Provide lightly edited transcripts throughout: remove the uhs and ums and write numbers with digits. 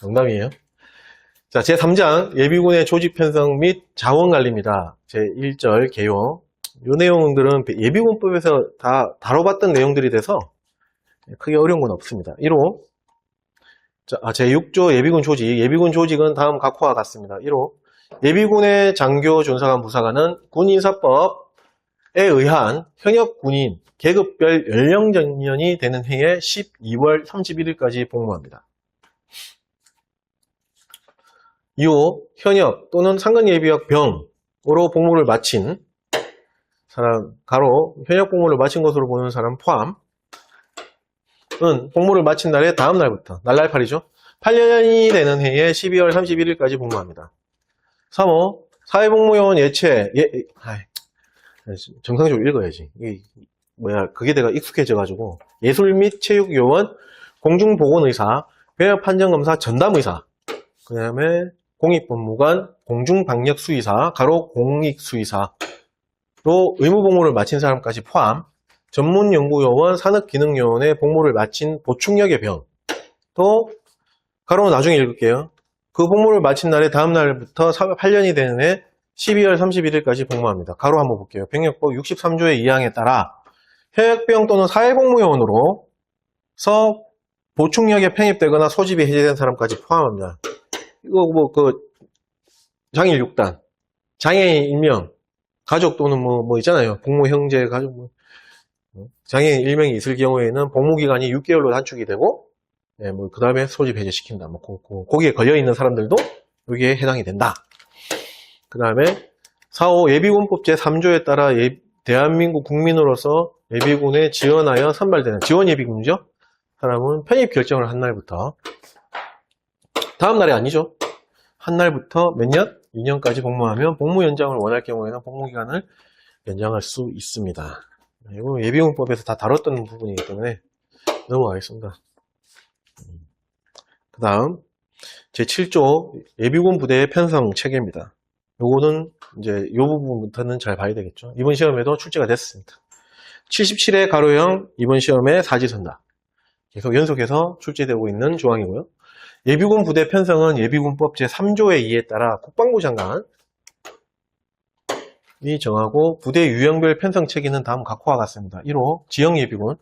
농담이에요. 자, 제3장 예비군의 조직 편성 및 자원 관리입니다. 제1절 개요. 이 내용들은 예비군법에서 다 다뤄봤던 내용들이 돼서 크게 어려운 건 없습니다. 1호. 자, 제6조 예비군 조직. 예비군 조직은 다음 각호와 같습니다. 1호. 예비군의 장교, 준사관, 부사관은 군인사법에 의한 현역 군인 계급별 연령 정년이 되는 해에 12월 31일까지 복무합니다. 2호. 현역 또는 상근예비역 병으로 복무를 마친 사람, 가로 현역 복무를 마친 것으로 보는 사람 포함 은 복무를 마친 날의 다음 날부터 날랄팔이죠. 8년이 되는 해에 12월 31일까지 복무합니다. 3호. 사회복무요원 정상적으로 읽어야지. 그게 내가 익숙해져가지고 예술 및 체육요원, 공중보건의사, 병역판정검사, 전담의사, 그 다음에 공익법무관, 공중방역수의사, 가로 공익수의사로 의무복무를 마친 사람까지 포함, 전문연구요원, 산업기능요원의 복무를 마친 보충역의 병, 또 가로 나중에 읽을게요. 그 복무를 마친 날의 다음 날부터 8년이 되는 해 12월 31일까지 복무합니다. 가로 한번 볼게요. 병역법 63조의 2항에 따라 현역병 또는 사회복무요원으로서 보충역에 편입되거나 소집이 해제된 사람까지 포함합니다. 이거 장일 6단, 장애인 1명, 가족 또는 뭐 있잖아요. 복무 형제 가족 장애인 1명이 있을 경우에는 복무기간이 6개월로 단축이 되고, 그 다음에 소집 해제시킨다. 거기에 걸려있는 사람들도 여기에 해당이 된다. 그 다음에 4호 예비군법 제3조에 따라 대한민국 국민으로서 예비군에 지원하여 선발되는 지원예비군이죠. 사람은 편입 결정을 한 날부터 다음 날이 아니죠. 한 날부터 몇 년? 2년까지 복무하면 복무 연장을 원할 경우에는 복무기간을 연장할 수 있습니다. 이거 예비군법에서 다 다뤘던 부분이기 때문에 넘어가겠습니다. 그 다음 제7조 예비군 부대의 편성 체계입니다. 요거는 이제 요 부분부터는 잘 봐야 되겠죠. 이번 시험에도 출제가 됐습니다. 77회 가로형 이번 시험에 사지선다. 계속 연속해서 출제되고 있는 조항이고요. 예비군 부대 편성은 예비군법 제3조의 2에 따라 국방부 장관이 정하고 부대 유형별 편성 체계는 다음 각호와 같습니다. 1호 지역예비군,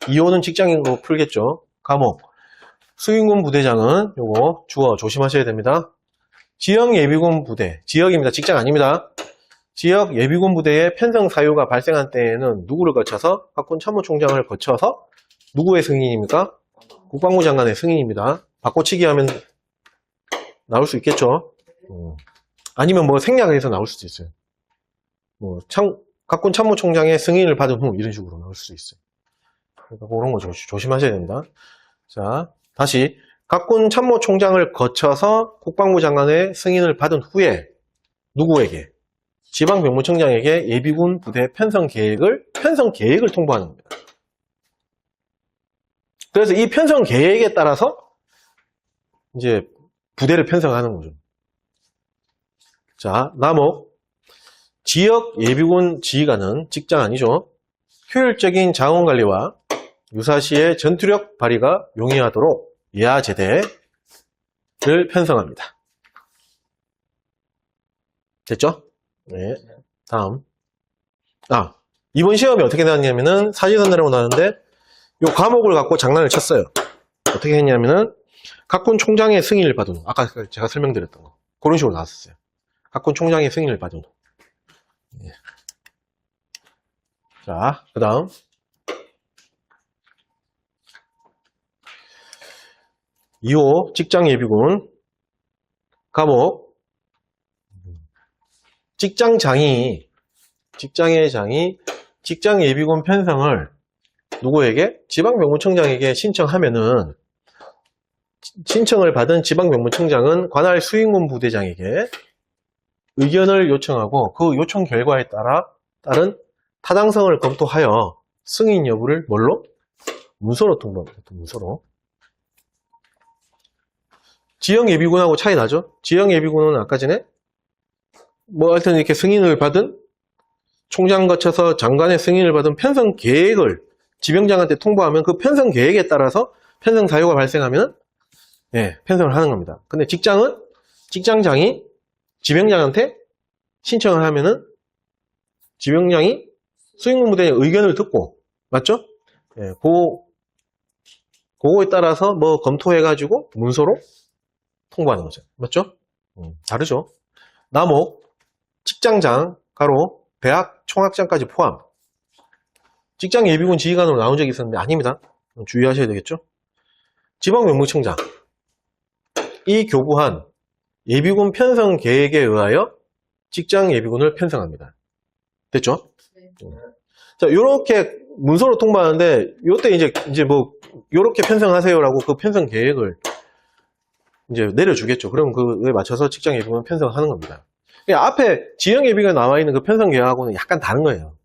2호는 직장인으로 풀겠죠. 과목 수인군 부대장은 요거 주어 조심하셔야 됩니다. 지역 예비군 부대, 지역입니다. 직장 아닙니다. 지역 예비군 부대의 편성 사유가 발생한 때에는 누구를 거쳐서? 학군 참모총장을 거쳐서 누구의 승인입니까? 국방부 장관의 승인입니다. 바꿔치기 하면 나올 수 있겠죠. 아니면 생략을 해서 나올 수도 있어요. 각군 참모총장의 승인을 받은 후 이런 식으로 나올 수도 있어요. 그러니까 그런 거 조심하셔야 됩니다. 자, 다시 각군 참모총장을 거쳐서 국방부 장관의 승인을 받은 후에 누구에게? 지방병무청장에게 예비군 부대 편성 계획을 통보하는 겁니다. 그래서 이 편성 계획에 따라서 이제 부대를 편성하는 거죠. 자, 남옥 지역 예비군 지휘관은 직장 아니죠. 효율적인 자원관리와 유사시의 전투력 발휘가 용이하도록 예하제대를 편성합니다. 됐죠? 네. 다음. 이번 시험이 어떻게 나왔냐면은 사지선다라고 나왔는데 요 과목을 갖고 장난을 쳤어요. 어떻게 했냐면은 각군 총장의 승인을 받은 후, 아까 제가 설명드렸던 거 그런 식으로 나왔었어요. 각군 총장의 승인을 받은 후. 네. 자, 그 다음 (2호) 직장예비군 과목 직장의 장이 직장예비군 편성을 누구에게? 지방병무청장에게 신청하면은 신청을 받은 지방병무청장은 관할 수인군 부대장에게 의견을 요청하고 그 요청 결과에 따른 타당성을 검토하여 승인 여부를 뭘로? 문서로 통보합니다. 문서로. 지역예비군하고 차이 나죠? 지역예비군은 아까 전에 하여튼 이렇게 승인을 받은 총장 거쳐서 장관의 승인을 받은 편성 계획을 지병장한테 통보하면 그 편성 계획에 따라서 편성 사유가 발생하면 예, 편성을 하는 겁니다. 근데 직장은 직장장이 지병장한테 신청을 하면은 지병장이 수행무대의 의견을 듣고, 맞죠? 예, 그거에 따라서 뭐 검토해가지고 문서로 통보하는 거죠. 맞죠? 다르죠? 남옥, 직장장, 가로, 대학, 총학장까지 포함. 직장 예비군 지휘관으로 나온 적이 있었는데 아닙니다. 주의하셔야 되겠죠? 지방명무청장. 이 교부한 예비군 편성 계획에 의하여 직장 예비군을 편성합니다. 됐죠? 네. 자, 요렇게 문서로 통보하는데, 요때 이제 뭐, 요렇게 편성하세요라고 그 편성 계획을 이제 내려주겠죠. 그럼 그에 맞춰서 직장 예비군 편성을 하는 겁니다. 그러니까 앞에 지형 예비가 나와 있는 그 편성 계획하고는 약간 다른 거예요.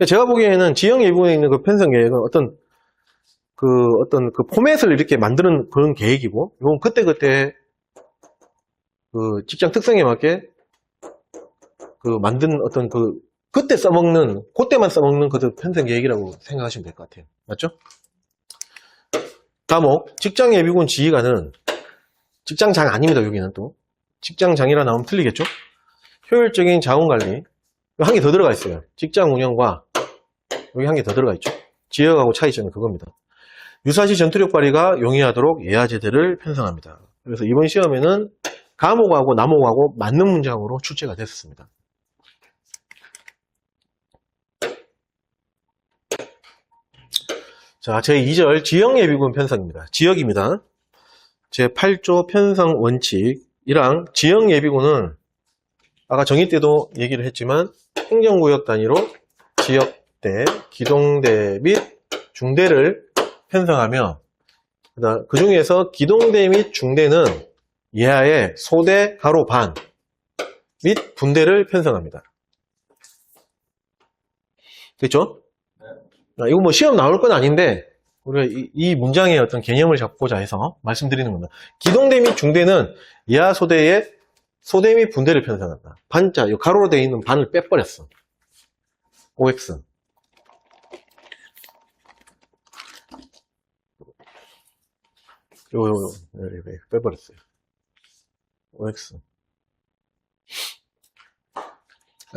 제가 보기에는 지형 예비군에 있는 그 편성 계획은 어떤 그 포맷을 이렇게 만드는 그런 계획이고, 이건 그때그때 그 직장 특성에 맞게 그 만든 어떤 그때 써먹는, 그때만 써먹는 그 편성 계획이라고 생각하시면 될 것 같아요. 맞죠? 다목, 직장 예비군 지휘관은 직장장 아닙니다. 여기는 또 직장장이라 나오면 틀리겠죠? 효율적인 자원관리, 한 개 더 들어가 있어요. 직장 운영과 여기 한 개 더 들어가 있죠. 지역하고 차이점은 그겁니다. 유사시 전투력 발휘가 용이하도록 예하제대를 편성합니다. 그래서 이번 시험에는 가목하고 남목하고 맞는 문장으로 출제가 됐었습니다. 자, 제2절 지역예비군 편성입니다. 지역입니다. 제8조 편성 원칙이랑 지역예비군은 아까 정의 때도 얘기를 했지만 행정구역 단위로 지역대, 기동대 및 중대를 편성하며 그 중에서 기동대 및 중대는 예하의 소대, 가로, 반 및 분대를 편성합니다. 됐죠? 이거 뭐 시험 나올 건 아닌데 우리가 이 문장의 어떤 개념을 잡고자 해서 말씀드리는 겁니다. 기동대 및 중대는 예하 소대의 소대 및 분대를 편성한다. 반자, 이 가로로 되어 있는 반을 빼버렸어. OX. 요거 빼버렸어요. OX.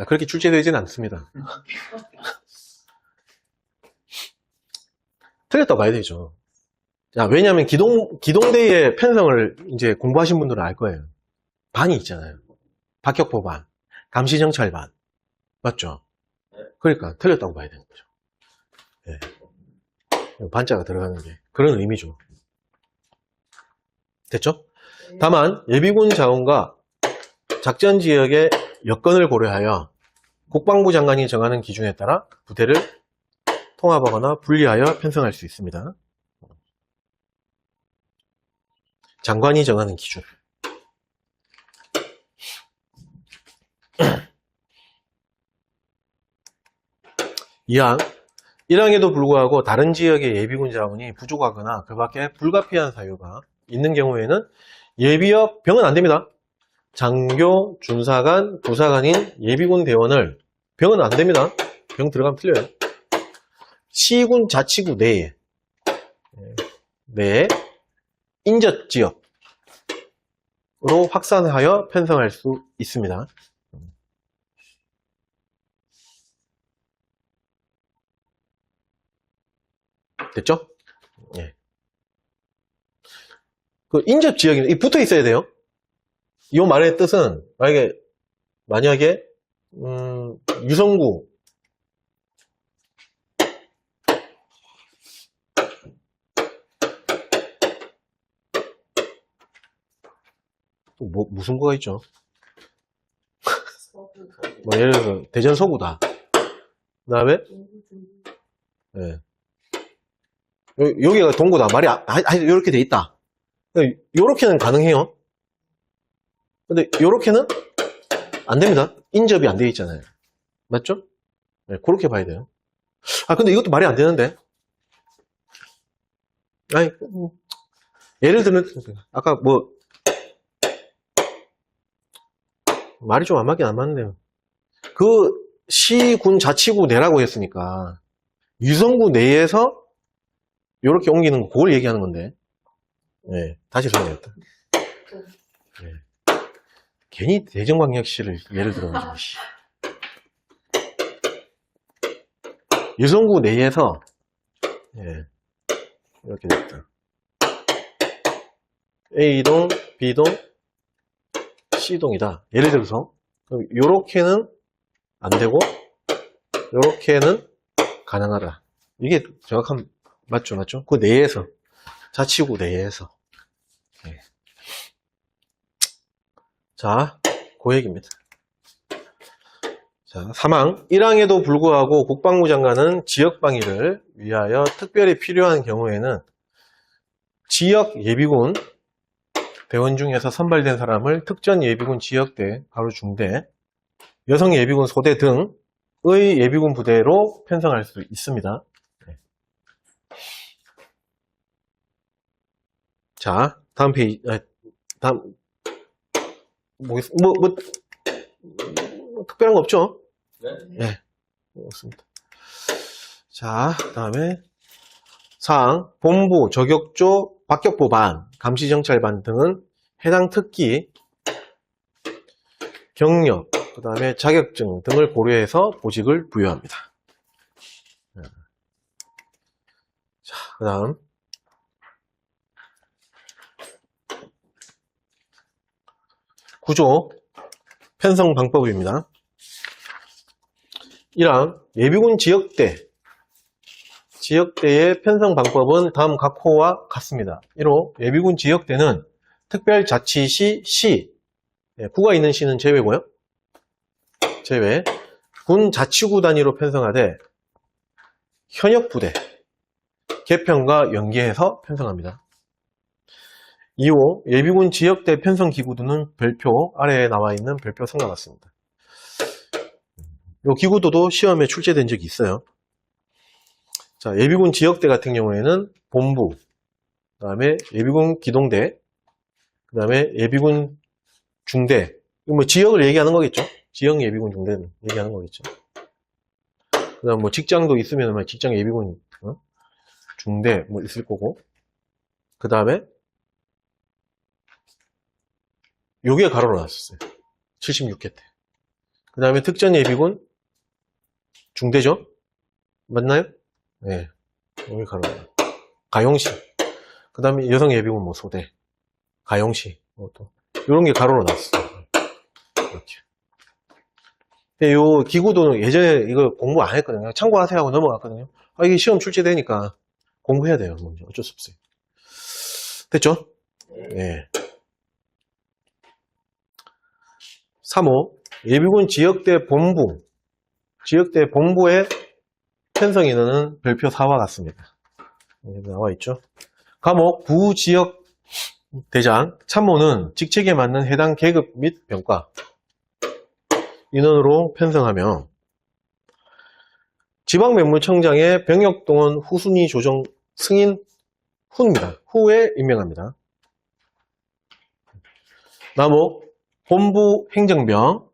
그렇게 출제되지는 않습니다. 틀렸다고 봐야 되죠. 자, 왜냐하면 기동대의 편성을 이제 공부하신 분들은 알 거예요. 반이 있잖아요. 박격포 반, 감시정찰 반. 맞죠? 그러니까 틀렸다고 봐야 되는 거죠. 네. 반자가 들어가는 게 그런 의미죠. 됐죠? 다만 예비군 자원과 작전 지역의 여건을 고려하여 국방부 장관이 정하는 기준에 따라 부대를 통합하거나 분리하여 편성할 수 있습니다. 장관이 정하는 기준. 2항 1항에도 불구하고 다른 지역의 예비군 자원이 부족하거나 그 밖에 불가피한 사유가 있는 경우에는 예비역 병은 안 됩니다. 장교, 준사관, 부사관인 예비군 대원을 병은 안 됩니다. 병 들어가면 틀려요. 시군 자치구 내에 인접 지역으로 확산하여 편성할 수 있습니다. 됐죠? 예. 그 인접 지역이 붙어 있어야 돼요. 이 말의 뜻은 만약에 유성구 또 무슨 구가 있죠? 뭐 예를 들어서 대전 서구다. 그 다음에 예. 여기가 동구다. 말이 이렇게 돼 있다. 요렇게는 가능해요. 근데 요렇게는 안 됩니다. 인접이 안 되어 있잖아요. 맞죠? 네, 그렇게 봐야 돼요. 근데 이것도 말이 안 되는데. 예를 들면 아까 뭐 말이 좀 안 맞긴 안 맞는데요. 그 시군 자치구 내라고 했으니까 유성구 내에서 요렇게 옮기는 거, 그걸 얘기하는 건데. 네, 다시 설명했다. 네. 괜히 대전광역시를 예를 들어가지고, 씨. 유성구 내에서, 예, 이렇게 됐다. A동, B동, C동이다. 예를 들어서, 요렇게는 안 되고, 요렇게는 가능하다. 이게 정확한, 맞죠? 그 내에서. 자치구 내에서. 네. 자, 그 얘기입니다. 자, 3항. 1항에도 불구하고 국방부 장관은 지역방위를 위하여 특별히 필요한 경우에는 지역 예비군 대원 중에서 선발된 사람을 특전 예비군 지역대, 바로 중대, 여성 예비군 소대 등의 예비군 부대로 편성할 수 있습니다. 네. 자, 다음 페이지, 다음, 특별한 거 없죠? 네. 없습니다. 자, 다음에 사항, 본부, 저격조, 박격포반, 감시정찰반 등은 해당 특기, 경력, 그 다음에 자격증 등을 고려해서 보직을 부여합니다. 자, 그 다음 구조, 편성 방법입니다. 1항, 예비군 지역대의 편성 방법은 다음 각 호와 같습니다. 1호, 예비군 지역대는 특별자치시 시, 구가 있는 시는 제외고요. 제외. 군 자치구 단위로 편성하되 현역 부대, 개편과 연계해서 편성합니다. 2호, 예비군 지역대 편성 기구도는 별표, 아래에 나와 있는 별표 상관없습니다. 이 기구도도 시험에 출제된 적이 있어요. 자, 예비군 지역대 같은 경우에는 본부, 그 다음에 예비군 기동대, 그 다음에 예비군 중대, 뭐 지역을 얘기하는 거겠죠? 지역 예비군 중대는 얘기하는 거겠죠? 그 다음 뭐 직장도 있으면 직장 예비군 중대 뭐 있을 거고, 그 다음에 요게 가로로 놨었어요. 76회 때. 그 다음에 특전 예비군 중대죠? 맞나요? 네. 여기 가로로. 가용시. 그 다음에 여성 예비군 뭐 소대. 가용시. 또. 요런 게 가로로 놨어요. 이렇게. 근데 요 기구도 예전에 이거 공부 안 했거든요. 참고하세요 하고 넘어갔거든요. 아, 이게 시험 출제되니까 공부해야 돼요. 먼저. 어쩔 수 없어요. 됐죠? 네. 3호, 예비군 지역대 본부의 편성 인원은 별표 4와 같습니다. 여기 나와 있죠. 과목, 부지역 대장, 참모는 직책에 맞는 해당 계급 및 병과 인원으로 편성하며 지방면무청장의 병역동원 후순위 조정 승인 후입니다. 후에 임명합니다. 나목, 본부 행정병,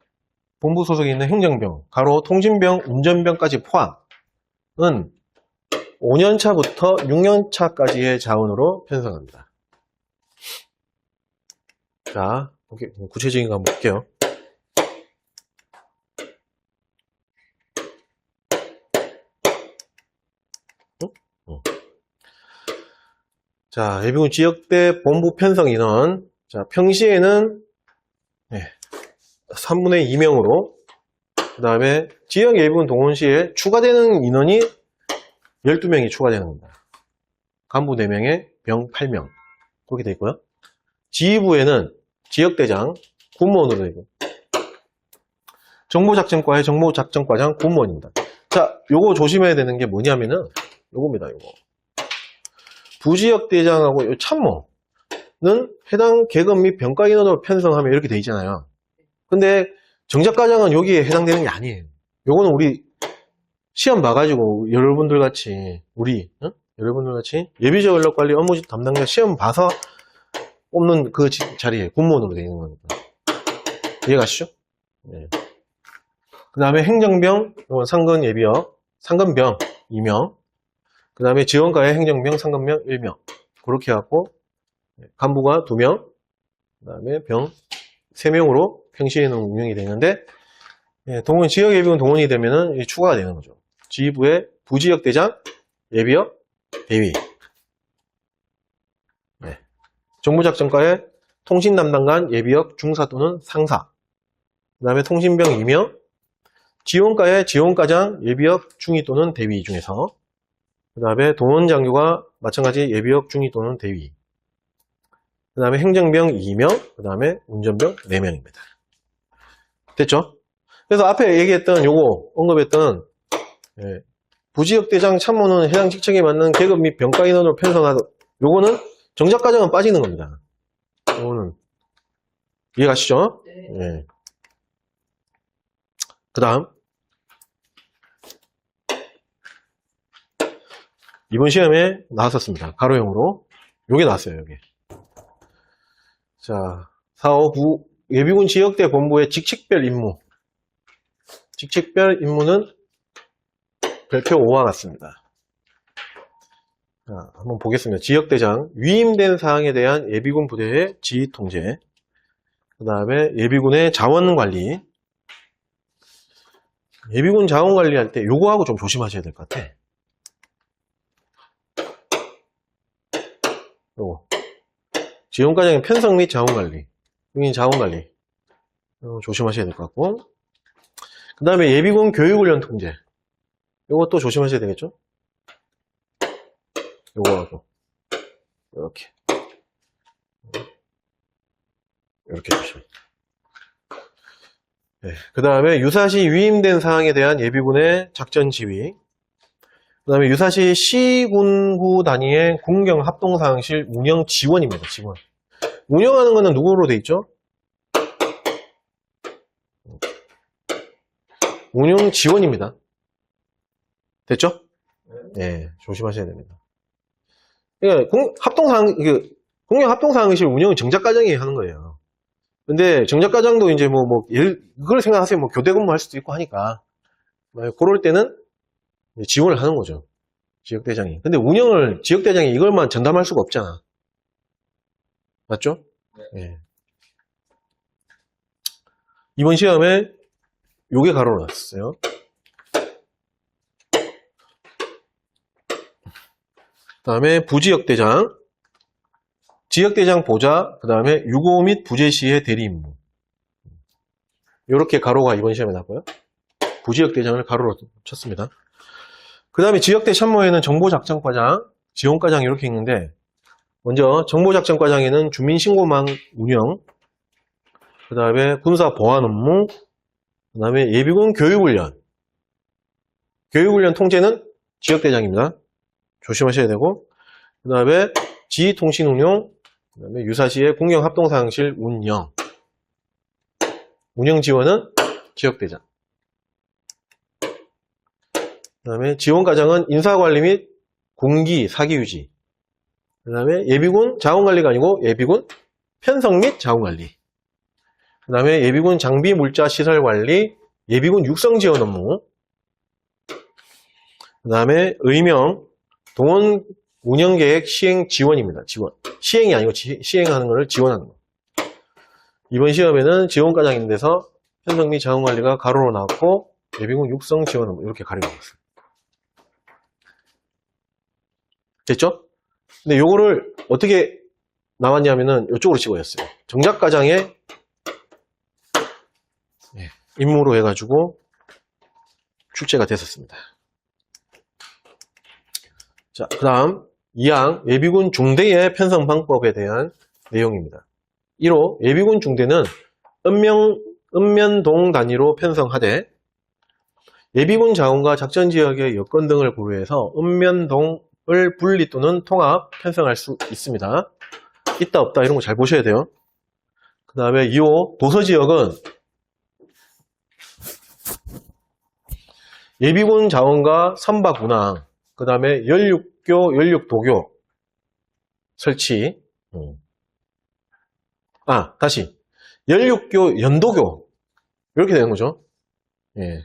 본부 소속에 있는 행정병, 가로 통신병, 운전병까지 포함은 5년차부터 6년차까지의 자원으로 편성합니다. 자, 구체적인 거 한번 볼게요. 자, 예비군 지역대 본부 편성 인원. 자, 평시에는 3분의 2명으로, 그 다음에 지역 예비군 동원 시에 추가되는 인원이 12명이 추가되는 겁니다. 간부 4명에 병 8명. 그렇게 되어 있고요. 지휘부에는 지역대장, 군무원으로 되고, 정보작전과의 정보작전과장, 군무원입니다. 자, 요거 조심해야 되는 게 뭐냐면은, 요겁니다, 요거. 부지역대장하고 요 참모는 해당 계급 및 병가 인원으로 편성하면 이렇게 돼 있잖아요. 근데 정작과장은 여기에 해당되는 게 아니에요. 요거는 우리 시험 봐가지고 여러분들 같이 여러분들 같이 예비적 연락관리 업무 담당자 시험 봐서 뽑는 그 자리에 군무원으로 되어 있는 겁니다. 이해가시죠? 네. 그 다음에 행정병, 상근 예비역, 상근병 2명, 그 다음에 지원과에 행정병, 상급병 1명. 그렇게 해갖고, 간부가 2명, 그 다음에 병 3명으로 평시에는 운영이 되는데, 지역 예비군 동원이 되면은 추가가 되는 거죠. 지휘부의 부지역 대장, 예비역, 대위. 정보작전과의 통신 담당관, 예비역, 중사 또는 상사. 그 다음에 통신병 2명, 지원과의 지원과장, 예비역, 중위 또는 대위 중에서. 그 다음에 동원장교가 마찬가지 예비역, 중위 또는 대위. 그 다음에 행정병 2명, 그 다음에 운전병 4명입니다. 됐죠? 그래서 앞에 얘기했던 요거, 언급했던, 부지역대장 참모는 해당 직책에 맞는 계급 및 병가 인원으로 편성하도, 요거는 정작과정은 빠지는 겁니다. 요거는. 이해가시죠? 네. 그 다음. 이번 시험에 나왔었습니다. 가로형으로. 요게 나왔어요, 요게. 자, 459 예비군 지역대 본부의 직책별 임무. 직책별 임무는 별표 5와 같습니다. 자, 한번 보겠습니다. 지역대장, 위임된 사항에 대한 예비군 부대의 지휘 통제. 그 다음에 예비군의 자원 관리. 예비군 자원 관리할 때 요거하고 좀 조심하셔야 될 것 같아. 요거. 지원과정의 편성 및 자원 관리. 여기 자원 관리. 조심하셔야 될 것 같고. 그 다음에 예비군 교육훈련 통제. 요것도 조심하셔야 되겠죠? 요거하고. 이렇게. 이렇게 조심. 네. 그 다음에 유사시 위임된 사항에 대한 예비군의 작전 지휘. 그 다음에 유사시 시군구 단위의 군경 합동사항실 운영 지원입니다. 지원. 운영하는 거는 누구로 돼 있죠? 운영 지원입니다. 됐죠? 네, 조심하셔야 됩니다. 그러니까 공영 합동사항실 운영은 정작과정이 하는 거예요. 근데 정작과정도 이제 이걸 생각하세요. 교대 근무할 수도 있고 하니까. 그럴 때는 지원을 하는 거죠. 지역대장이. 근데 운영을 지역대장이 이걸만 전담할 수가 없잖아. 맞죠? 네. 이번 시험에 요게 가로로 나왔어요. 그 다음에 부지역대장, 지역대장 보좌, 그 다음에 유고 및 부재 시의 대리 임무. 이렇게 가로가 이번 시험에 나왔고요. 부지역대장을 가로로 쳤습니다. 그 다음에 지역대 참모에는 정보작전과장, 지원과장 이렇게 있는데, 먼저 정보작전과장에는 주민신고망 운영, 그 다음에 군사보안 업무, 그 다음에 예비군 교육훈련. 교육훈련 통제는 지역대장입니다. 조심하셔야 되고, 그 다음에 지휘통신운용, 그 다음에 유사시의 공영합동사항실 운영. 운영 지원은 지역대장. 그 다음에 지원과장은 인사관리 및 군기, 사기유지. 그 다음에 예비군 자원관리가 아니고 예비군 편성 및 자원관리. 그 다음에 예비군 장비, 물자, 시설관리, 예비군 육성지원 업무. 그 다음에 의명, 동원 운영계획 시행 지원입니다. 지원. 시행이 아니고 시행하는 것을 지원하는 거. 이번 시험에는 지원과장인 데서 편성 및 자원관리가 가로로 나왔고 예비군 육성 지원 업무 이렇게 가려 나왔어요. 됐죠? 근데 요거를 어떻게 나왔냐면은 이쪽으로 집어였어요. 정작과장의 임무로 해가지고 출제가 됐었습니다. 자, 그 다음 2항 예비군 중대의 편성 방법에 대한 내용입니다. 1호 예비군 중대는 읍면동 단위로 편성하되 예비군 자원과 작전지역의 여건 등을 고려해서 읍면동을 분리 또는 통합 편성할 수 있습니다. 있다 없다 이런 거 잘 보셔야 돼요. 그 다음에 2호 도서지역은 예비군 자원과 선박 운항, 그 다음에 연륙교, 연륙도교 설치. 다시 연륙교, 연도교 이렇게 되는 거죠. 예.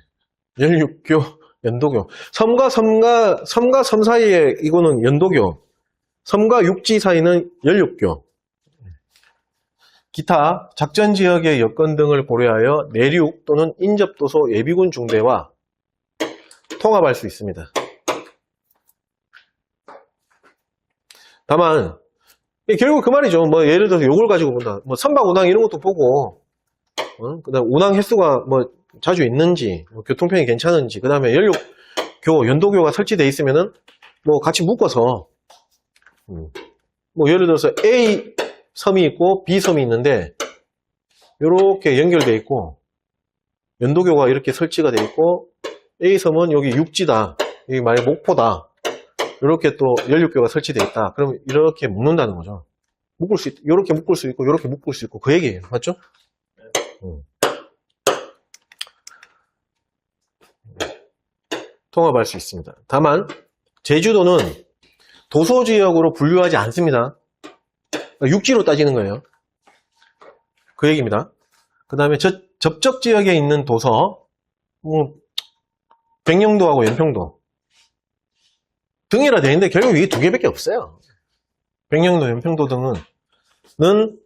연륙교, 연도교. 섬과 섬 사이에 이거는 연도교. 섬과 육지 사이는 연륙교. 기타 작전 지역의 여건 등을 고려하여 내륙 또는 인접도소 예비군 중대와 통합할 수 있습니다. 다만 결국 그 말이죠. 뭐 예를 들어서 요걸 가지고 본다. 뭐 선박 운항 이런 것도 보고, 그다음 운항 횟수가 뭐 자주 있는지, 뭐 교통편이 괜찮은지, 그다음에 연륙교, 연도교가 설치되어 있으면은 뭐 같이 묶어서, 뭐 예를 들어서 A 섬이 있고 B 섬이 있는데 이렇게 연결되어 있고 연도교가 이렇게 설치가 되어 있고 A 섬은 여기 육지다, 여기 만약 목포다. 이렇게 또 연륙교가 설치되어 있다. 그러면 이렇게 묶는다는 거죠. 이렇게 묶을 수 있고, 이렇게 묶을 수 있고, 그 얘기예요. 맞죠? 통합할 수 있습니다. 다만, 제주도는 도소지역으로 분류하지 않습니다. 육지로 따지는 거예요. 그 얘기입니다. 그 다음에 접적 지역에 있는 도서, 백령도하고 연평도. 등이라 되어 있는데 결국 이게 두 개밖에 없어요. 백령도, 연평도 등은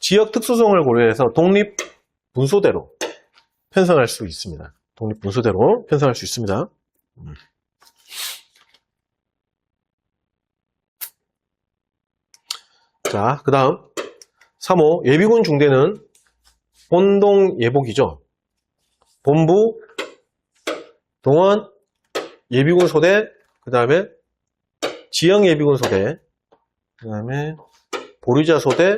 지역 특수성을 고려해서 독립 분소대로 편성할 수 있습니다. 독립 분소대로 편성할 수 있습니다. 자, 그 다음 3호 예비군 중대는 본동 예복이죠. 본부, 동원, 예비군 소대, 그 다음에 지형 예비군 소대, 그 다음에 보리자 소대,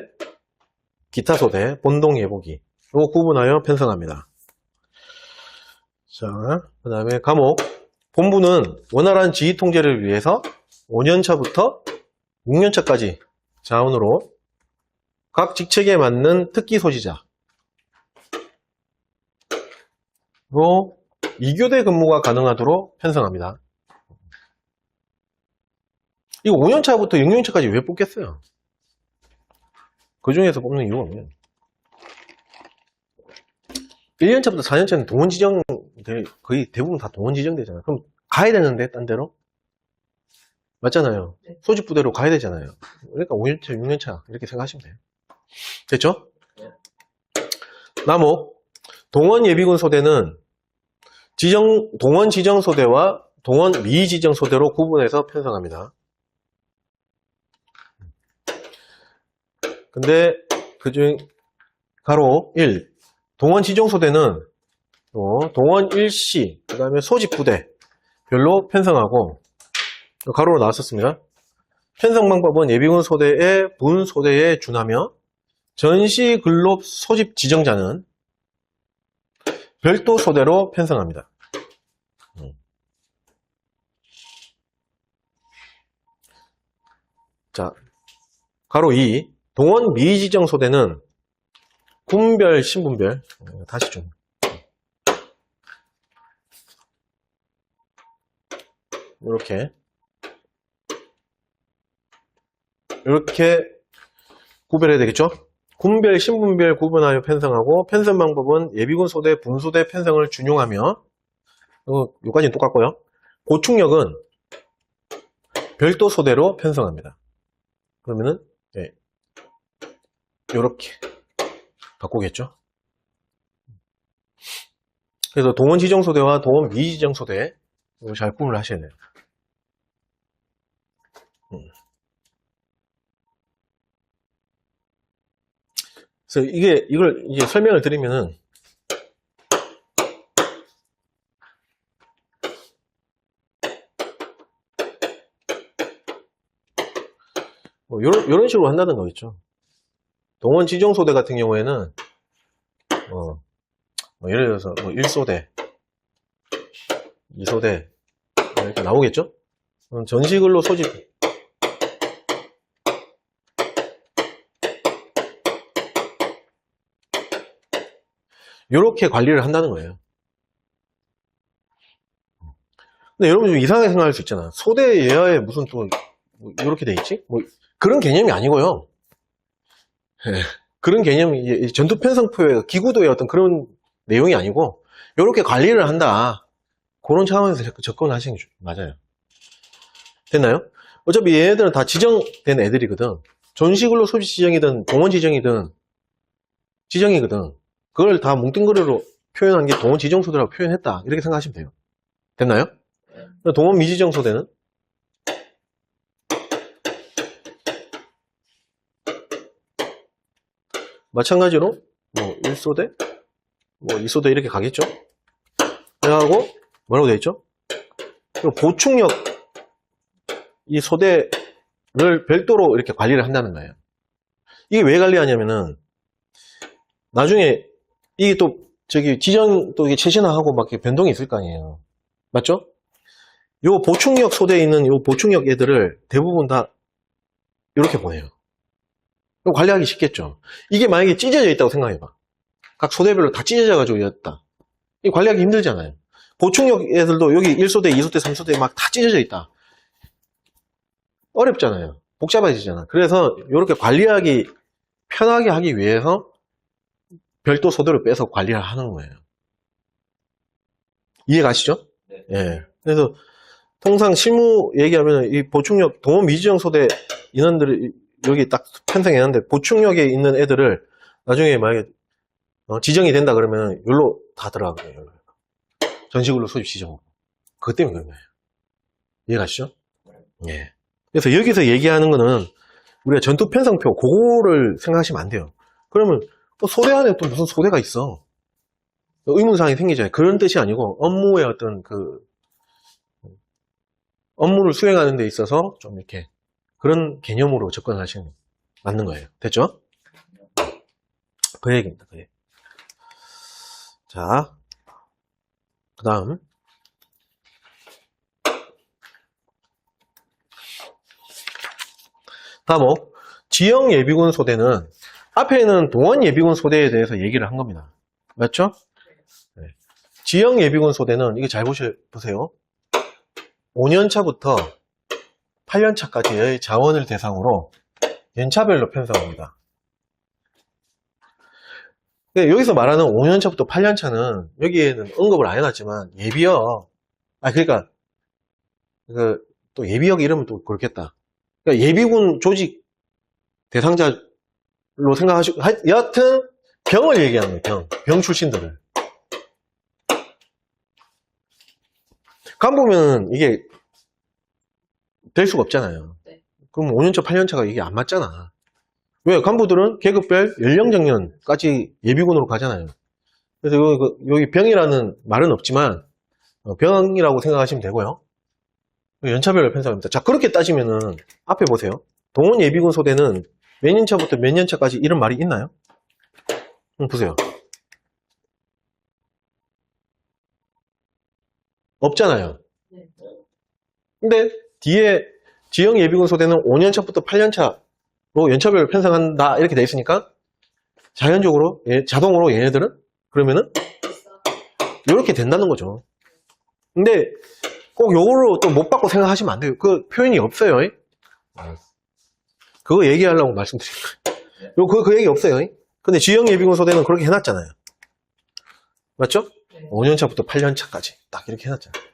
기타 소대, 본동 예복이. 이거 구분하여 편성합니다. 자, 그 다음에 과목. 본부는 원활한 지휘 통제를 위해서 5년차부터 6년차까지 자원으로 각 직책에 맞는 특기 소지자로 2교대 근무가 가능하도록 편성합니다. 이거 5년차부터 6년차까지 왜 뽑겠어요? 그 중에서 뽑는 이유가 없네요. 1년차부터 4년차는 동원 지정, 거의 대부분 다 동원 지정되잖아요. 그럼 가야 되는데, 딴 데로? 맞잖아요. 소집 부대로 가야 되잖아요. 그러니까 5년차, 6년차, 이렇게 생각하시면 돼요. 됐죠? 남옥, 동원 예비군 소대는 동원 지정 소대와 동원 미지정 소대로 구분해서 편성합니다. 근데 그중 가로 1 동원 지정 소대는 동원 일시 그 다음에 소집 부대 별로 편성하고 가로로 나왔었습니다. 편성 방법은 예비군 소대의 분 소대에 준하며 전시 근로 소집 지정자는 별도 소대로 편성합니다. 자, 가로 2 동원 미지정 소대는 군별, 신분별 다시 좀 이렇게 구별해야 되겠죠? 군별, 신분별 구분하여 편성하고 편성 방법은 예비군 소대, 분소대 편성을 준용하며 여기까지는 똑같고요. 고충력은 별도 소대로 편성합니다. 그러면은 이렇게 바꾸겠죠. 그래서 동원 지정 소대와 동원 미지정 소대 이거 잘 구분을 하셔야 돼요. 그래서 이걸 이제 설명을 드리면은 뭐 이런 식으로 한다는 거겠죠. 동원 지정 소대 같은 경우에는 뭐 예를 들어서 뭐 1소대, 2소대 이렇게 나오겠죠. 전시근로 소집 이렇게 관리를 한다는 거예요. 근데 여러분 좀 이상하게 생각할 수 있잖아. 소대 예하에 무슨 또 이렇게 돼 있지? 뭐 그런 개념이 아니고요. 그런 개념이 전투 편성표의 기구도의 어떤 그런 내용이 아니고 이렇게 관리를 한다. 그런 차원에서 접근하시는 게 맞아요. 됐나요? 어차피 얘네들은 다 지정된 애들이거든. 전시근로 소비 지정이든 동원 지정이든 지정이거든. 그걸 다 뭉뚱그려로 표현한 게 동원 지정 소대라고 표현했다. 이렇게 생각하시면 돼요. 됐나요? 동원 미지정 소대는 마찬가지로 뭐 1소대, 뭐 2소대 이렇게 가겠죠? 그래가고 뭐라고 되어 있죠? 보충력 이 소대를 별도로 이렇게 관리를 한다는 거예요. 이게 왜 관리하냐면은 나중에 이게 또 저기 지정 또 이게 최신화하고 막 이렇게 변동이 있을 거 아니에요. 맞죠? 요 보충력 소대에 있는 요 보충력 애들을 대부분 다 이렇게 보내요. 그럼 관리하기 쉽겠죠. 이게 만약에 찢어져 있다고 생각해봐. 각 소대별로 다 찢어져 가지고 있다. 이 관리하기 힘들잖아요. 보충력 애들도 여기 1소대, 2소대, 3소대 막 다 찢어져 있다. 어렵잖아요. 복잡해지잖아. 그래서 이렇게 관리하기 편하게 하기 위해서 별도 소대로 빼서 관리를 하는 거예요. 이해 가시죠? 네. 예. 그래서 통상 실무 얘기하면 이 보충력 동원 미지정 소대 인원들이 여기 딱 편성해놨는데 보충력에 있는 애들을 나중에 만약에 지정이 된다 그러면 여기로 다 들어가거든요. 전시근로 소집 지정. 그것 때문에 그런 거예요. 이해 가시죠? 예. 그래서 여기서 얘기하는 거는 우리가 전투 편성표 그거를 생각하시면 안 돼요. 그러면 소대 안에 또 무슨 소대가 있어? 의문사항이 생기잖아요. 그런 뜻이 아니고 업무의 어떤 그 업무를 수행하는 데 있어서 좀 이렇게 그런 개념으로 접근하시는 게 맞는 거예요. 됐죠? 그 얘기입니다. 그 얘기. 자, 그 다음 다음 지형 예비군 소대는 앞에는 동원 예비군 소대에 대해서 얘기를 한 겁니다. 맞죠? 네. 지형 예비군 소대는 이게 잘 보세요. 5년차부터 8년차까지의 자원을 대상으로 연차별로 편성합니다. 여기서 말하는 5년차부터 8년차는 여기에는 언급을 안 해놨지만 예비역, 그러니까 또 예비역 이러면 또 그렇겠다. 그러니까 예비군 조직 대상자로 생각하시고 여하튼 병을 얘기하는 거예요. 병 출신들을. 간보면 이게 될 수가 없잖아요. 네. 그럼 5년차, 8년차가 이게 안 맞잖아. 왜? 간부들은 계급별 연령정년까지 예비군으로 가잖아요. 그래서 여기 병이라는 말은 없지만 병이라고 생각하시면 되고요. 연차별로 편성합니다. 자, 그렇게 따지면은 앞에 보세요. 동원 예비군 소대는 몇 년차부터 몇 년차까지 이런 말이 있나요? 보세요. 없잖아요. 네. 근데 뒤에 지형 예비군 소대는 5년차부터 8년차로 연차별로 편성한다 이렇게 돼 있으니까 자연적으로 자동으로 얘네들은 그러면은 이렇게 된다는 거죠. 근데 꼭 요걸로 또 못 받고 생각하시면 안 돼요. 그 표현이 없어요. 그거 얘기하려고 말씀드린 거예요. 그 얘기 없어요. 근데 지형 예비군 소대는 그렇게 해놨잖아요. 맞죠? 네. 5년차부터 8년차까지 딱 이렇게 해놨잖아요.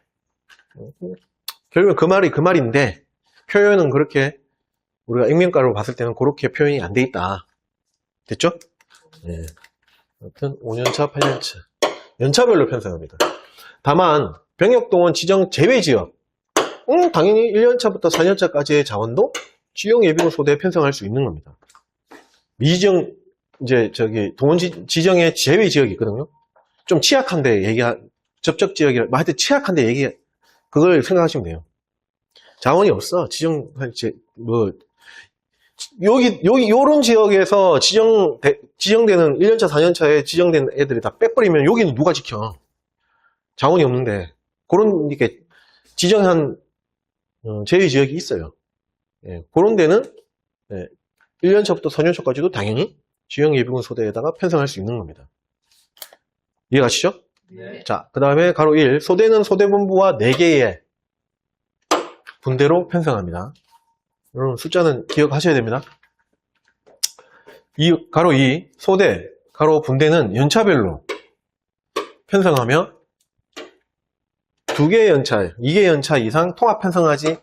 결국은 그 말이 그 말인데 표현은 그렇게 우리가 액면가로 봤을 때는 그렇게 표현이 안 돼 있다. 됐죠? 네. 아무튼 5년차, 8년차 연차별로 편성합니다. 다만 병역동원 지정 제외지역 당연히 1년차부터 4년차까지의 자원도 지형 예비군 소대에 편성할 수 있는 겁니다. 미지정 이제 저기 동원 지정의 제외 지역이 있거든요. 좀 취약한데 접촉 지역이라 하여튼 취약한데 그걸 생각하시면 돼요. 자원이 없어. 요런 지역에서 지정되는 1년차, 4년차에 지정된 애들이 다 빼버리면 여기는 누가 지켜? 자원이 없는데. 그런, 이렇게 지정한 제외 지역이 있어요. 예, 그런 데는 1년차부터 4년차까지도 당연히 지형 예비군 소대에다가 편성할 수 있는 겁니다. 이해가시죠? 네. 자, 그 다음에 가로 1. 소대는 소대본부와 4개의 분대로 편성합니다. 여러분 숫자는 기억하셔야 됩니다. 가로 2. 소대, 가로 분대는 연차별로 편성하며 2개 연차, 2개 연차 이상 통합 편성하지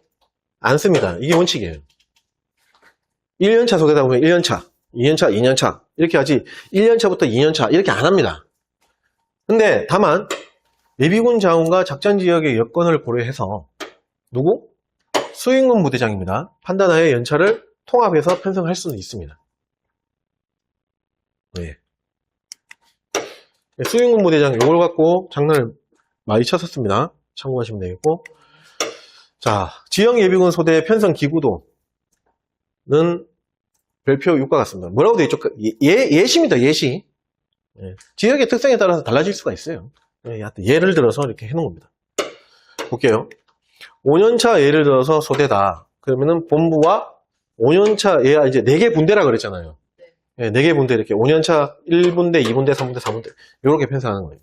않습니다. 이게 원칙이에요. 1년차 소개다 보면 1년차, 2년차, 2년차 이렇게 하지 1년차부터 2년차 이렇게 안 합니다. 근데 다만 예비군 자원과 작전 지역의 여건을 고려해서 누구? 수행군 부대장입니다. 판단하에 연차를 통합해서 편성할 수는 있습니다. 네. 수행군 부대장 이걸 갖고 장난을 많이 쳤었습니다. 참고하시면 되겠고, 자, 지역 예비군 소대 편성 기구도는 별표 6과 같습니다. 뭐라고 되어 있죠? 예시입니다. 예시. 예. 지역의 특성에 따라서 달라질 수가 있어요. 예, 예를 들어서 이렇게 해놓은 겁니다. 볼게요. 5년차 예를 들어서 소대다. 그러면은 본부와 5년차 얘가 이제 4개 분대라 그랬잖아요. 예, 4개 분대 이렇게 5년차 1분대, 2분대, 3분대, 4분대 이렇게 편성하는 거예요.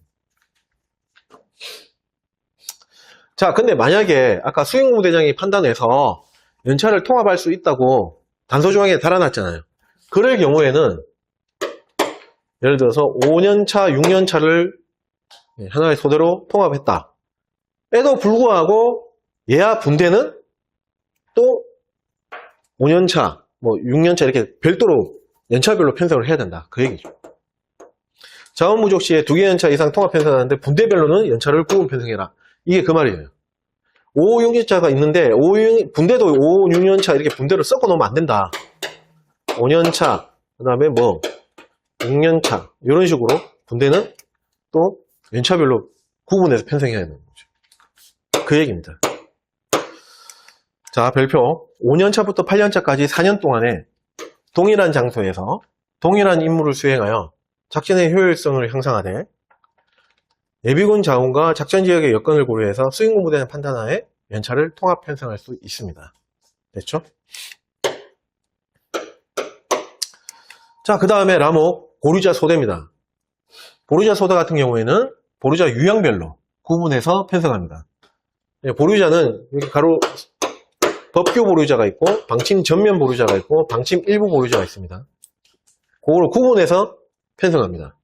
자, 근데 만약에 아까 수행부대장이 판단해서 연차를 통합할 수 있다고 단서조항에 달아놨잖아요. 그럴 경우에는 예를 들어서 5년차, 6년차를 하나의 소대로 통합했다. 에도 불구하고 얘와 분대는 또 5년차, 뭐 6년차 이렇게 별도로 연차별로 편성을 해야 된다. 그 얘기죠. 자원 부족 시에 2개 연차 이상 통합 편성하는데 분대별로는 연차를 구분 편성해라. 이게 그 말이에요. 5, 6년차가 있는데 분대도 5, 6년차 이렇게 분대로 섞어 놓으면 안 된다. 5년차, 그 다음에 뭐 6년차 이런 식으로 분대는 또 연차별로 구분해서 편성해야 되는 거죠. 그 얘기입니다. 자, 별표 5년차부터 8년차까지 4년 동안에 동일한 장소에서 동일한 임무를 수행하여 작전의 효율성을 향상하되 예비군 자원과 작전 지역의 여건을 고려해서 수행군 부대의 판단하에 연차를 통합 편성할 수 있습니다. 됐죠? 자, 그 다음에 라목 보류자 소대입니다. 보류자 소대 같은 경우에는 보류자 유형별로 구분해서 편성합니다. 보류자는 여기 가로 법규 보류자가 있고 방침 전면 보류자가 있고 방침 일부 보류자가 있습니다. 그걸 구분해서 편성합니다.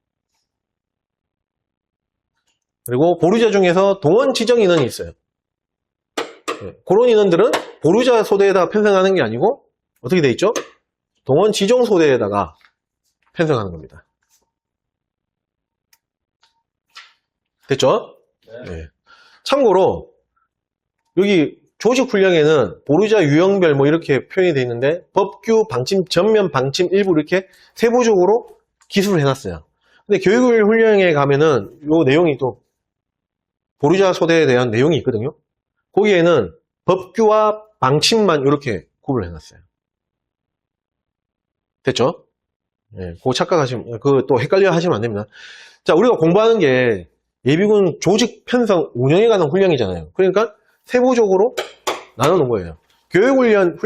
그리고 보류자 중에서 동원 지정 인원이 있어요. 그런 인원들은 보류자 소대에다 편성하는 게 아니고 어떻게 돼 있죠? 동원 지정 소대에다가 편성하는 겁니다. 됐죠? 네. 참고로 여기 조직 훈령에는 보류자 유형별 뭐 이렇게 표현이 되어 있는데 법규, 방침, 전면, 방침, 일부 이렇게 세부적으로 기술을 해놨어요. 근데 교육 훈령에 가면은 이 내용이 또 보류자 소대에 대한 내용이 있거든요. 거기에는 법규와 방침만 이렇게 구분을 해놨어요. 됐죠? 네, 그거 착각하시면, 그거 또 헷갈려 하시면 안 됩니다. 자, 우리가 공부하는 게 예비군 조직 편성 운영에 관한 훈령이잖아요. 그러니까 세부적으로 나눠놓은 거예요. 교육훈련은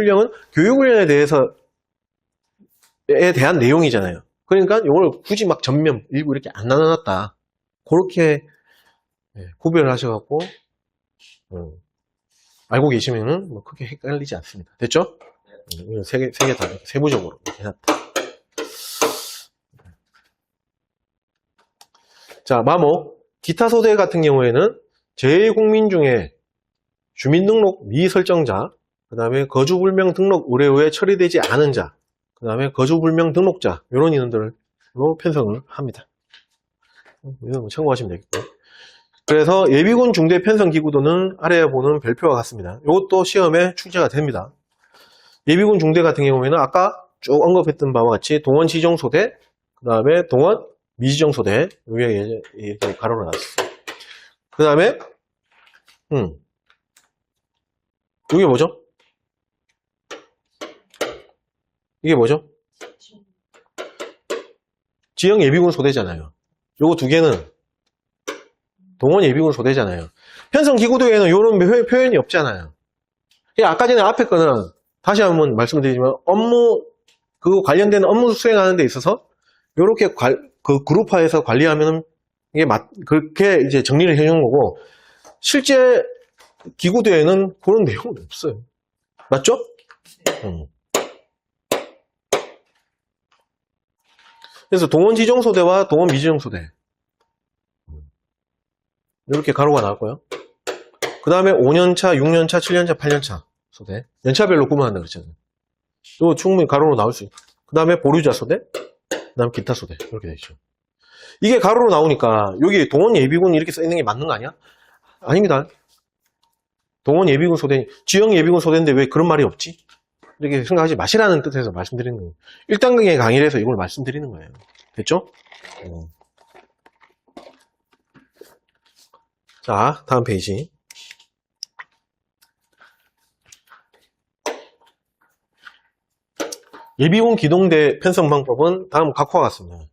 교육훈련에 대해서에 대한 내용이잖아요. 그러니까 이걸 굳이 막 전면, 일부 이렇게 안 나눠놨다. 그렇게 구별을 하셔갖고 알고 계시면은 뭐 크게 헷갈리지 않습니다. 됐죠? 세 개 다 세부적으로 해놨다. 자, 마목 기타 소대 같은 경우에는 재외국민 중에 주민등록 미설정자, 그 다음에 거주불명 등록 의뢰 후에 처리되지 않은 자, 그 다음에 거주불명 등록자 이런 인원들로 편성을 합니다. 이건 참고하시면 되겠고요. 그래서 예비군 중대 편성 기구도는 아래에 보는 별표와 같습니다. 이것도 시험에 출제가 됩니다. 예비군 중대 같은 경우에는 아까 쭉 언급했던 바와 같이 동원 지정 소대, 그 다음에 동원 미지정 소대 위에 이렇게 가로로 놨어요. 그 다음에 이게 뭐죠? 이게 뭐죠? 지역 예비군 소대잖아요. 요거 두 개는 동원 예비군 소대잖아요. 편성 기구도에는 이런 표현이 없잖아요. 아까 전에 앞에 거는 다시 한번 말씀드리지만 그 관련된 업무 수행하는 데 있어서 이렇게 그 그룹화해서 관리하면 이게 그렇게 이제 정리를 해주는 거고, 실제 기구대에는 그런 내용은 없어요. 맞죠? 그래서 동원 지정소대와 동원 미지정소대 이렇게 가로가 나왔고요. 그 다음에 5년차, 6년차, 7년차, 8년차 소대. 연차별로 구분한다 그랬잖아요. 이거 충분히 가로로 나올 수 있고. 그 다음에 보류자 소대, 그 다음에 기타 소대. 이렇게 되죠. 이게 가로로 나오니까 여기 동원 예비군 이렇게 써 있는 게 맞는 거 아니야? 아닙니다. 동원 예비군 소대, 지역 예비군 소대인데 왜 그런 말이 없지? 이렇게 생각하지 마시라는 뜻에서 말씀드리는 거예요. 1단계 강의에서 이걸 말씀드리는 거예요. 됐죠? 자, 다음 페이지. 예비군 기동대 편성 방법은 다음 각과 같습니다.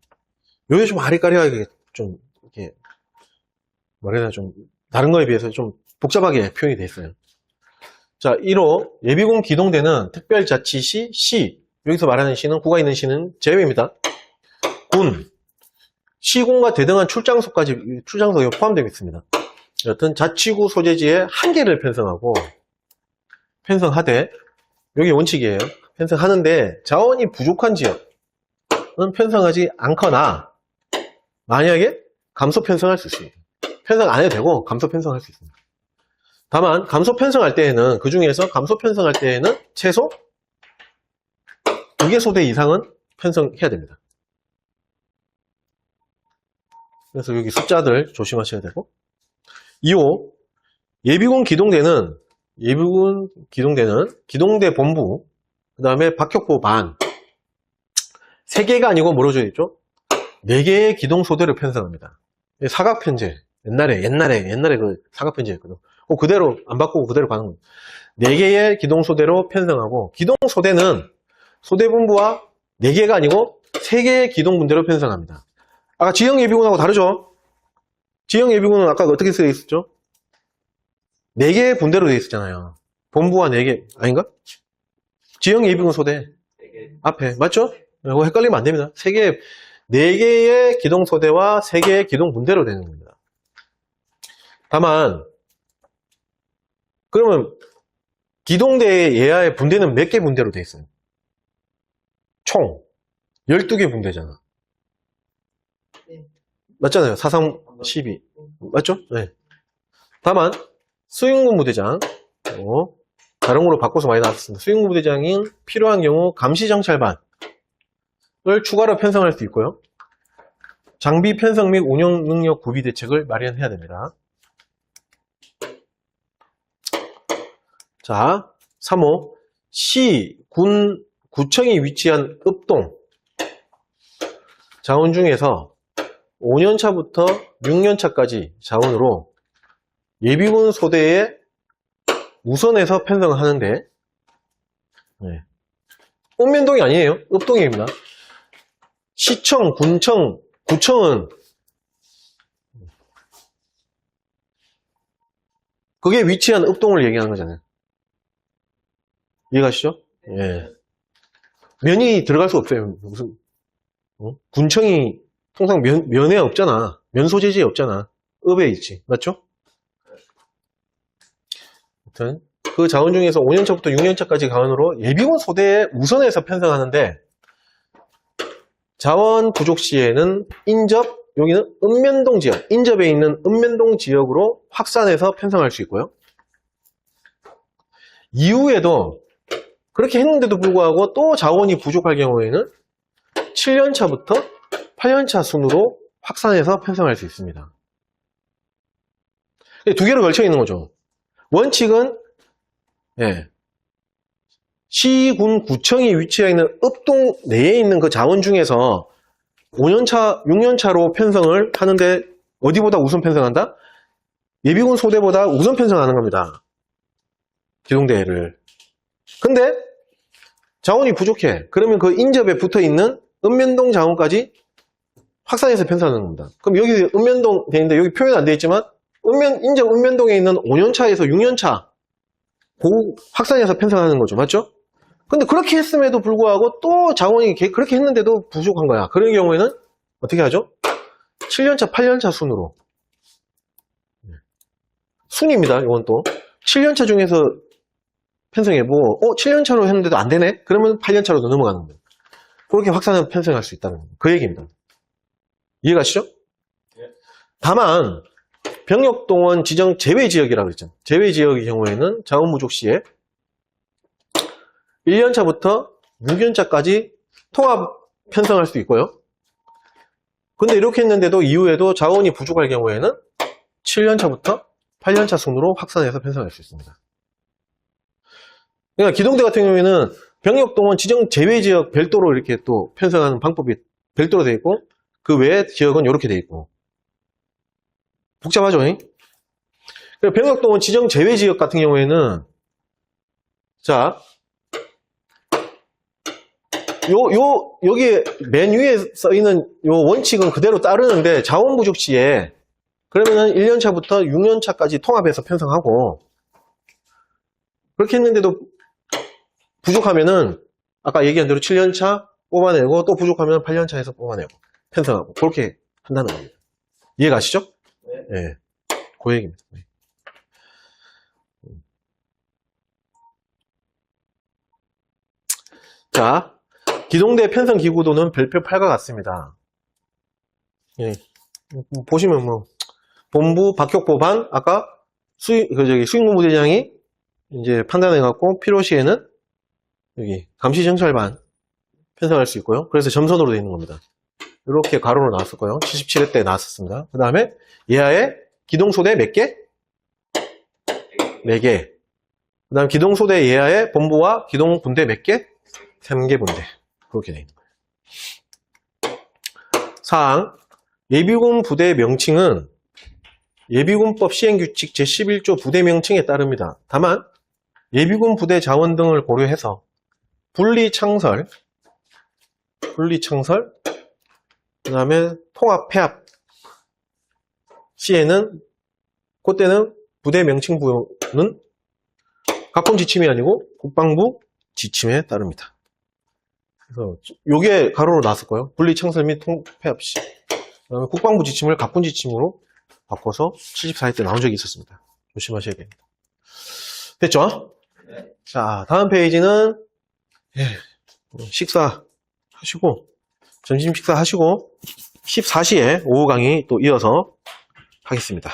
여기 좀 아리까리하게 좀, 이렇게, 뭐래야 되나, 좀, 다른 거에 비해서 좀 복잡하게 표현이 돼 있어요. 자, 1호, 예비군 기동대는 특별자치시, 시, 여기서 말하는 시는, 구가 있는 시는 제외입니다. 군, 시군과 대등한 출장소까지, 출장소에 포함되어 있습니다. 여튼 자치구 소재지에 한 개를 편성하고, 편성하되, 여기 원칙이에요. 편성하는데 자원이 부족한 지역은 편성하지 않거나 만약에 감소 편성할 수 있어요. 편성 안 해도 되고 감소 편성할 수 있습니다. 다만 감소 편성할 때에는 그 중에서 감소 편성할 때에는 최소 2개 소대 이상은 편성해야 됩니다. 그래서 여기 숫자들 조심하셔야 되고 2호 예비군 기동대는 기동대 본부 그 다음에 박격포 반 3개가 아니고 뭐로 되어 있죠? 4개의 기동소대를 편성합니다. 사각편제 옛날에 그 사각편제였거든. 그대로 안 바꾸고 그대로 가는 거예요. 4개의 기동소대로 편성하고 기동소대는 소대본부와 4개가 아니고 3개의 기동분대로 편성합니다. 아까 지형예비군하고 다르죠? 지형예비군은 아까 어떻게 쓰여 있었죠? 4개의 분대로 되어 있었잖아요. 본부와 4개 아닌가? 지형예비군 소대 앞에 맞죠? 이거 헷갈리면 안 됩니다. 4개의 기동소대와 3개의 기동분대로 되는 겁니다. 다만 그러면 기동대의 예하의 분대는 몇 개 분대로 되어 있어요? 총 12개 분대잖아. 맞잖아요. 4.3, 12 맞죠? 네. 다만 수용군 부대장 다른 걸로 바꿔서 많이 나왔습니다. 수용군 부대장이 필요한 경우 감시정찰반을 추가로 편성할 수 있고요. 장비 편성 및 운영 능력 구비 대책을 마련해야 됩니다. 자, 3호 시, 군, 구청이 위치한 읍동 자원 중에서 5년차부터 6년차까지 자원으로 예비군 소대에 우선해서 편성을 하는데 읍면동이 아니에요. 읍동입니다. 시청, 군청, 구청은 그게 위치한 읍동을 얘기하는 거잖아요. 이해가시죠? 예. 면이 들어갈 수 없어요. 무슨 군청이 통상 면에 없잖아. 면 소재지에 없잖아. 읍에 있지. 맞죠? 아무튼 그 자원 중에서 5년차부터 6년차까지 자원으로 예비군 소대에 우선해서 편성하는데 자원 부족 시에는 여기는 읍면동 지역, 인접에 있는 읍면동 지역으로 확산해서 편성할 수 있고요. 이후에도 그렇게 했는데도 불구하고 또 자원이 부족할 경우에는 7년차부터 8년차 순으로 확산해서 편성할 수 있습니다. 2개로 걸쳐 있는 거죠. 원칙은 시, 군, 구청이 위치해 있는 읍동 내에 있는 그 자원 중에서 5년차, 6년차로 편성을 하는데 어디보다 우선 편성한다? 예비군 소대보다 우선 편성하는 겁니다. 기동대를. 근데 자원이 부족해. 그러면 그 인접에 붙어있는 읍면동 자원까지 확산해서 편성하는 겁니다. 그럼 여기 읍면동 돼 있는데 여기 표현 안 돼 있지만 인접 읍면동에 있는 5년차에서 6년차 확산해서 편성하는 거죠. 맞죠? 근데 그렇게 했음에도 불구하고 또 자원이 그렇게 했는데도 부족한 거야. 그런 경우에는 어떻게 하죠? 7년차, 8년차 순으로. 순입니다. 이건 또. 7년차 중에서 편성해보고 7년차로 했는데도 안 되네? 그러면 8년차로 넘어가는 거예요. 그렇게 확산해서 편성할 수 있다는 그 얘기입니다. 이해가시죠? 다만 병력동원 지정 제외지역이라고 그랬죠. 제외지역의 경우에는 자원 부족 시에 1년차부터 6년차까지 통합 편성할 수 있고요. 근데 이렇게 했는데도 이후에도 자원이 부족할 경우에는 7년차부터 8년차 순으로 확산해서 편성할 수 있습니다. 그러니까 기동대 같은 경우에는 병력동원 지정 제외지역 별도로 이렇게 또 편성하는 방법이 별도로 되어 있고, 그 외의 지역은 이렇게 되어 있고. 복잡하죠? 병력동원 지정 제외지역 같은 경우에는, 자, 여기 맨 위에 써 있는 요 원칙은 그대로 따르는데, 자원 부족 시에, 그러면은 1년차부터 6년차까지 통합해서 편성하고, 그렇게 했는데도 부족하면은, 아까 얘기한 대로 7년차 뽑아내고, 또 부족하면 8년차에서 뽑아내고, 편성하고, 그렇게 한다는 겁니다. 이해 가시죠? 네. 그 얘기입니다. 네. 자, 기동대 편성 기구도는 별표 8과 같습니다. 예. 보시면 뭐, 본부 박혁보반, 아까 수임무부대장이 이제 판단해갖고 필요시에는 여기 감시정찰반 편성할 수 있고요. 그래서 점선으로 되어 있는 겁니다. 이렇게 가로로 나왔었고요. 77회 때 나왔었습니다. 그 다음에 예하에 기동소대 몇 개? 4개. 그 다음 기동소대 예하에 본부와 기동분대 몇 개? 3개 분대. 그렇게 되어 있는 거예요. 사항, 예비군 부대 명칭은 예비군법 시행규칙 제11조 부대 명칭에 따릅니다. 다만 예비군 부대 자원 등을 고려해서 분리창설, 그 다음에 통합 폐합 시에는, 그때는 부대 명칭부는 각본 지침이 아니고 국방부 지침에 따릅니다. 그래서 요게 가로로 나왔을 거예요. 분리창설 및 통폐합 시. 그다음에 국방부 지침을 각본 지침으로 바꿔서 74회 때 나온 적이 있었습니다. 조심하셔야 됩니다. 됐죠? 네. 자, 다음 페이지는 식사하시고, 점심 식사하시고 14시에 오후 강의 또 이어서 하겠습니다.